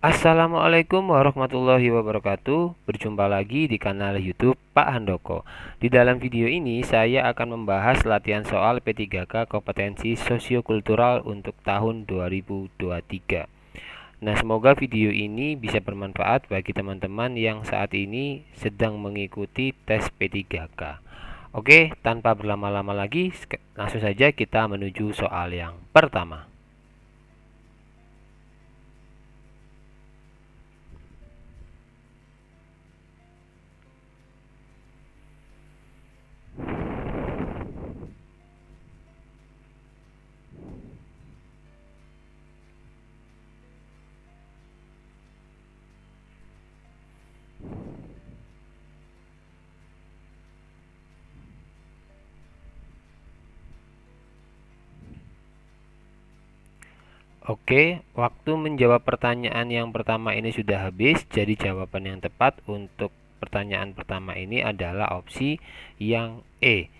Assalamualaikum warahmatullahi wabarakatuh. Berjumpa lagi di kanal YouTube Pak Handoko. Di dalam video ini saya akan membahas latihan soal P3K kompetensi sosiokultural untuk tahun 2023. Nah, semoga video ini bisa bermanfaat bagi teman-teman yang saat ini sedang mengikuti tes P3K. Oke, tanpa berlama-lama lagi, langsung saja kita menuju soal yang pertama. Oke, waktu menjawab pertanyaan yang pertama ini sudah habis, jadi jawaban yang tepat untuk pertanyaan pertama ini adalah opsi yang E.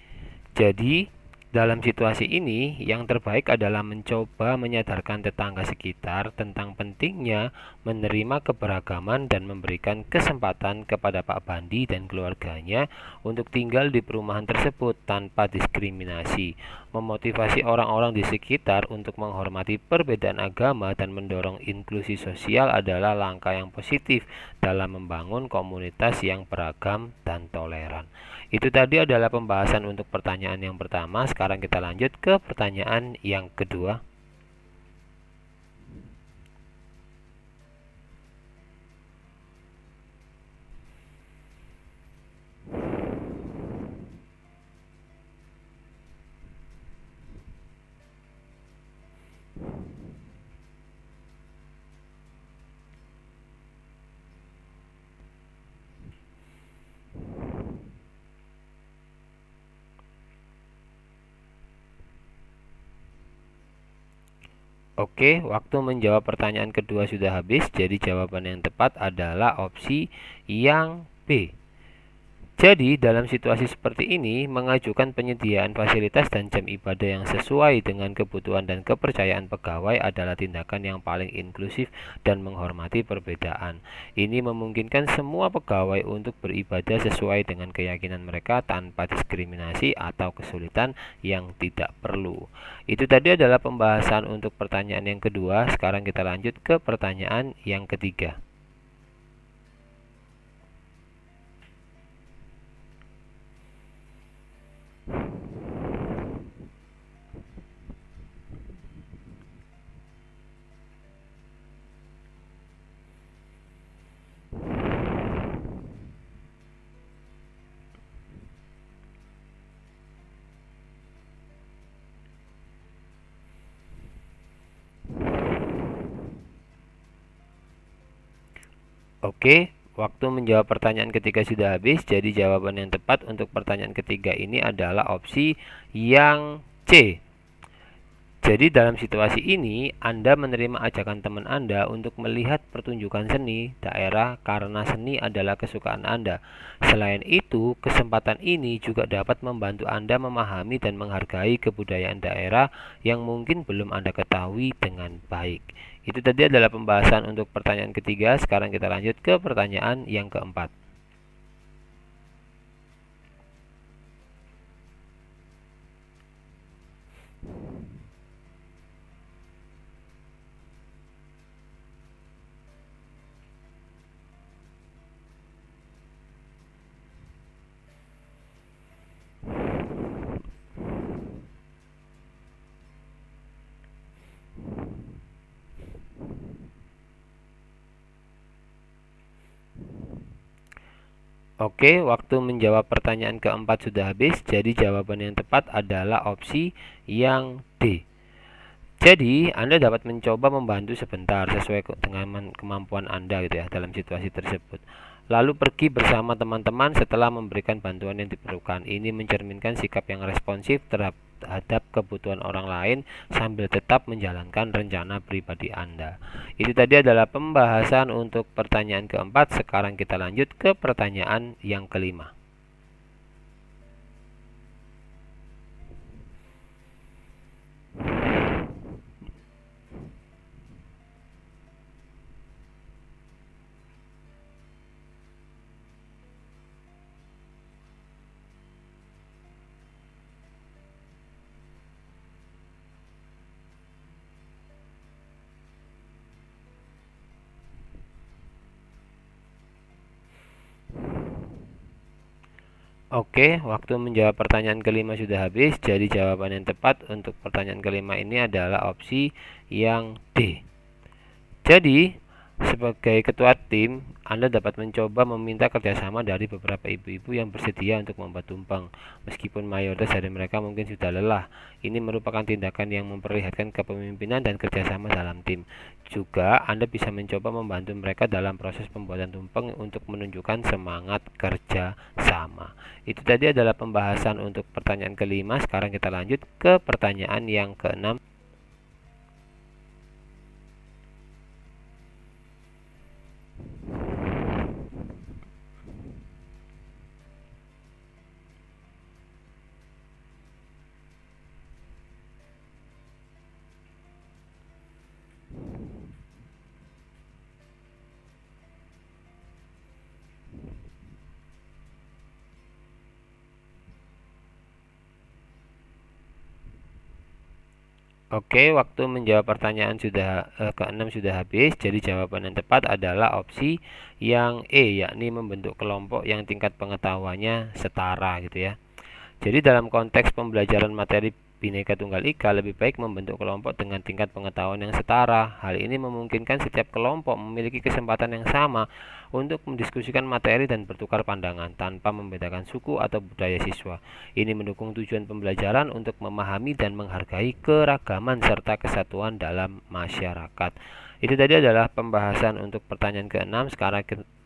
Jadi, dalam situasi ini, yang terbaik adalah mencoba menyadarkan tetangga sekitar tentang pentingnya menerima keberagaman dan memberikan kesempatan kepada Pak Bandi dan keluarganya untuk tinggal di perumahan tersebut tanpa diskriminasi, memotivasi orang-orang di sekitar untuk menghormati perbedaan agama dan mendorong inklusi sosial adalah langkah yang positif dalam membangun komunitas yang beragam dan toleran. Itu tadi adalah pembahasan untuk pertanyaan yang pertama. Sekarang kita lanjut ke pertanyaan yang kedua. Oke, waktu menjawab pertanyaan kedua sudah habis, jadi jawaban yang tepat adalah opsi yang B. Jadi, dalam situasi seperti ini, mengajukan penyediaan fasilitas dan jam ibadah yang sesuai dengan kebutuhan dan kepercayaan pegawai adalah tindakan yang paling inklusif dan menghormati perbedaan. Ini memungkinkan semua pegawai untuk beribadah sesuai dengan keyakinan mereka tanpa diskriminasi atau kesulitan yang tidak perlu. Itu tadi adalah pembahasan untuk pertanyaan yang kedua. Sekarang kita lanjut ke pertanyaan yang ketiga. Oke, waktu menjawab pertanyaan ketiga sudah habis, jadi jawaban yang tepat untuk pertanyaan ketiga ini adalah opsi yang C. Jadi dalam situasi ini, Anda menerima ajakan teman Anda untuk melihat pertunjukan seni daerah karena seni adalah kesukaan Anda. Selain itu, kesempatan ini juga dapat membantu Anda memahami dan menghargai kebudayaan daerah yang mungkin belum Anda ketahui dengan baik. Itu tadi adalah pembahasan untuk pertanyaan ketiga. Sekarang kita lanjut ke pertanyaan yang keempat. Oke, waktu menjawab pertanyaan keempat sudah habis, jadi jawaban yang tepat adalah opsi yang D. Jadi, Anda dapat mencoba membantu sebentar sesuai dengan kemampuan Anda gitu ya dalam situasi tersebut. Lalu pergi bersama teman-teman setelah memberikan bantuan yang diperlukan. Ini mencerminkan sikap yang responsif terhadap kebutuhan orang lain sambil tetap menjalankan rencana pribadi Anda. Itu tadi adalah pembahasan untuk pertanyaan keempat. Sekarang kita lanjut ke pertanyaan yang kelima. Oke, waktu menjawab pertanyaan kelima sudah habis, jadi jawaban yang tepat untuk pertanyaan kelima ini adalah opsi yang D. Jadi, sebagai ketua tim, Anda dapat mencoba meminta kerjasama dari beberapa ibu-ibu yang bersedia untuk membuat tumpeng. Meskipun mayoritas dari mereka mungkin sudah lelah, ini merupakan tindakan yang memperlihatkan kepemimpinan dan kerjasama dalam tim. Juga, Anda bisa mencoba membantu mereka dalam proses pembuatan tumpeng untuk menunjukkan semangat kerja sama. Itu tadi adalah pembahasan untuk pertanyaan kelima. Sekarang kita lanjut ke pertanyaan yang keenam. Oke, waktu menjawab pertanyaan keenam sudah habis, jadi jawaban yang tepat adalah opsi yang E, yakni membentuk kelompok yang tingkat pengetahuannya setara gitu ya. Jadi dalam konteks pembelajaran materi Bhinneka Tunggal Ika, lebih baik membentuk kelompok dengan tingkat pengetahuan yang setara. Hal ini memungkinkan setiap kelompok memiliki kesempatan yang sama untuk mendiskusikan materi dan bertukar pandangan tanpa membedakan suku atau budaya siswa. Ini mendukung tujuan pembelajaran untuk memahami dan menghargai keragaman serta kesatuan dalam masyarakat. Itu tadi adalah pembahasan untuk pertanyaan ke-6.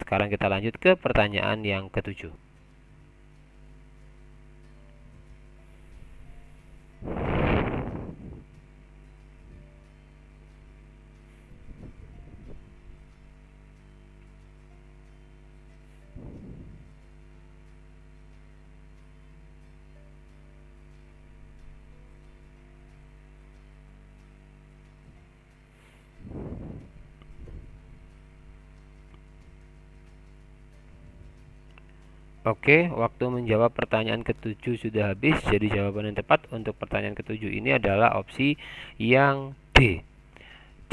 Sekarang kita lanjut ke pertanyaan yang ke-7. Oke, waktu menjawab pertanyaan ke-7 sudah habis, jadi jawaban yang tepat untuk pertanyaan ke-7 ini adalah opsi yang D.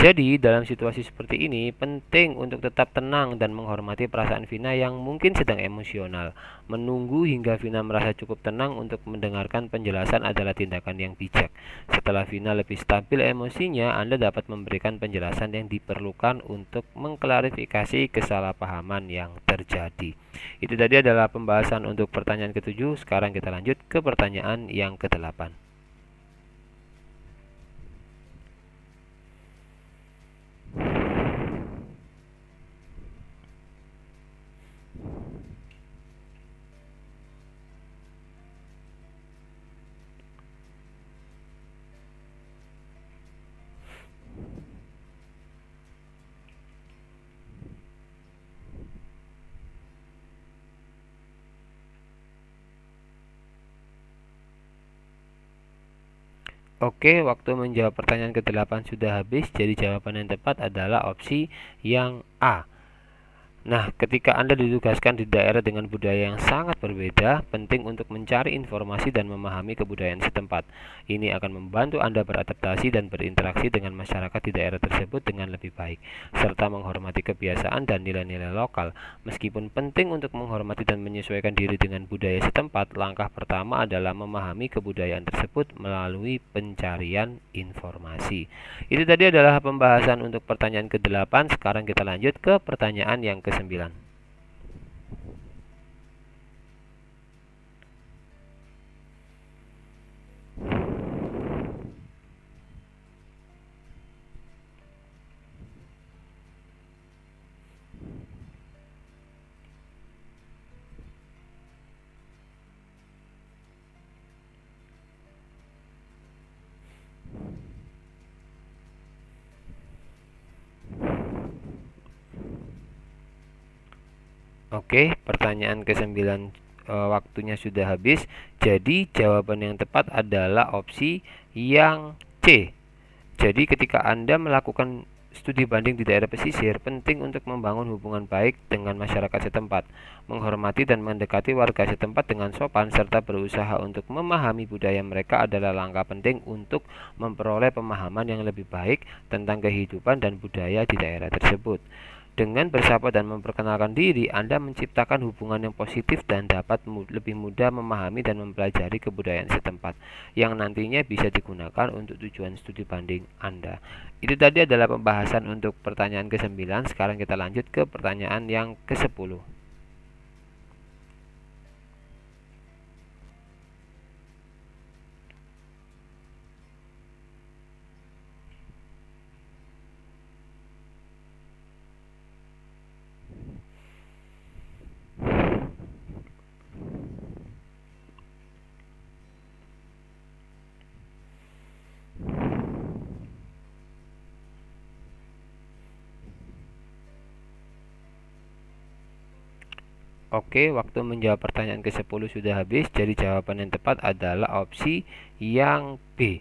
Jadi, dalam situasi seperti ini, penting untuk tetap tenang dan menghormati perasaan Vina yang mungkin sedang emosional. Menunggu hingga Vina merasa cukup tenang untuk mendengarkan penjelasan adalah tindakan yang bijak. Setelah Vina lebih stabil emosinya, Anda dapat memberikan penjelasan yang diperlukan untuk mengklarifikasi kesalahpahaman yang terjadi. Itu tadi adalah pembahasan untuk pertanyaan ke-7. Sekarang kita lanjut ke pertanyaan yang ke-8. Oke, waktu menjawab pertanyaan ke-8 sudah habis, jadi jawaban yang tepat adalah opsi yang A. Nah, ketika Anda ditugaskan di daerah dengan budaya yang sangat berbeda, penting untuk mencari informasi dan memahami kebudayaan setempat. Ini akan membantu Anda beradaptasi dan berinteraksi dengan masyarakat di daerah tersebut dengan lebih baik, serta menghormati kebiasaan dan nilai-nilai lokal. Meskipun penting untuk menghormati dan menyesuaikan diri dengan budaya setempat, langkah pertama adalah memahami kebudayaan tersebut melalui pencarian informasi. Itu tadi adalah pembahasan untuk pertanyaan ke-8. Sekarang kita lanjut ke pertanyaan yang ke-9. Oke, pertanyaan ke-9 waktunya sudah habis. Jadi jawaban yang tepat adalah opsi yang C. Jadi ketika Anda melakukan studi banding di daerah pesisir, penting untuk membangun hubungan baik dengan masyarakat setempat, menghormati dan mendekati warga setempat dengan sopan, serta berusaha untuk memahami budaya mereka adalah langkah penting untuk memperoleh pemahaman yang lebih baik tentang kehidupan dan budaya di daerah tersebut. Dengan bersapa dan memperkenalkan diri, Anda menciptakan hubungan yang positif dan dapat lebih mudah memahami dan mempelajari kebudayaan setempat yang nantinya bisa digunakan untuk tujuan studi banding Anda. Itu tadi adalah pembahasan untuk pertanyaan ke-9. Sekarang kita lanjut ke pertanyaan yang ke-10. Oke, waktu menjawab pertanyaan ke-10 sudah habis, jadi jawaban yang tepat adalah opsi yang B.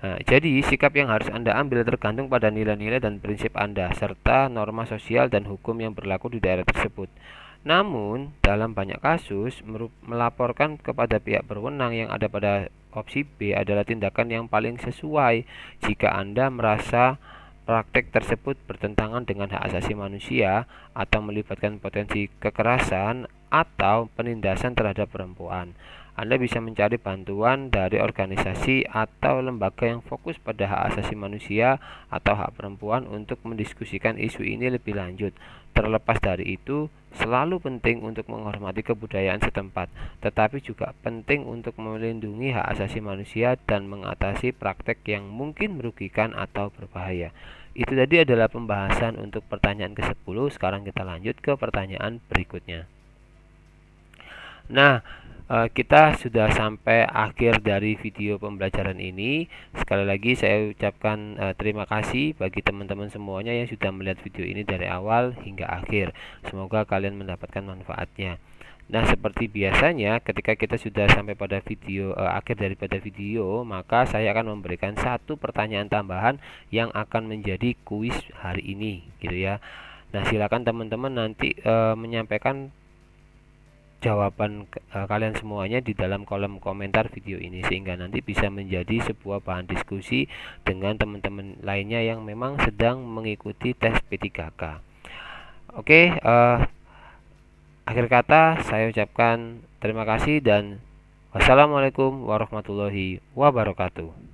Nah, jadi sikap yang harus Anda ambil tergantung pada nilai-nilai dan prinsip Anda, serta norma sosial dan hukum yang berlaku di daerah tersebut. Namun, dalam banyak kasus, melaporkan kepada pihak berwenang yang ada pada opsi B adalah tindakan yang paling sesuai jika Anda merasa praktek tersebut bertentangan dengan hak asasi manusia atau melibatkan potensi kekerasan atau penindasan terhadap perempuan. Anda bisa mencari bantuan dari organisasi atau lembaga yang fokus pada hak asasi manusia atau hak perempuan untuk mendiskusikan isu ini lebih lanjut. Terlepas dari itu, selalu penting untuk menghormati kebudayaan setempat, tetapi juga penting untuk melindungi hak asasi manusia dan mengatasi praktek yang mungkin merugikan atau berbahaya. Itu tadi adalah pembahasan untuk pertanyaan ke-10. Sekarang kita lanjut ke pertanyaan berikutnya. Nah, kita sudah sampai akhir dari video pembelajaran ini. Sekali lagi saya ucapkan terima kasih bagi teman-teman semuanya yang sudah melihat video ini dari awal hingga akhir. Semoga kalian mendapatkan manfaatnya. Nah, seperti biasanya ketika kita sudah sampai pada video akhir daripada video, maka saya akan memberikan satu pertanyaan tambahan yang akan menjadi kuis hari ini, gitu ya. Nah, silakan teman-teman nanti menyampaikan jawaban kalian semuanya di dalam kolom komentar video ini, sehingga nanti bisa menjadi sebuah bahan diskusi dengan teman-teman lainnya yang memang sedang mengikuti tes P3K. Oke, akhir kata saya ucapkan terima kasih dan wassalamualaikum warahmatullahi wabarakatuh.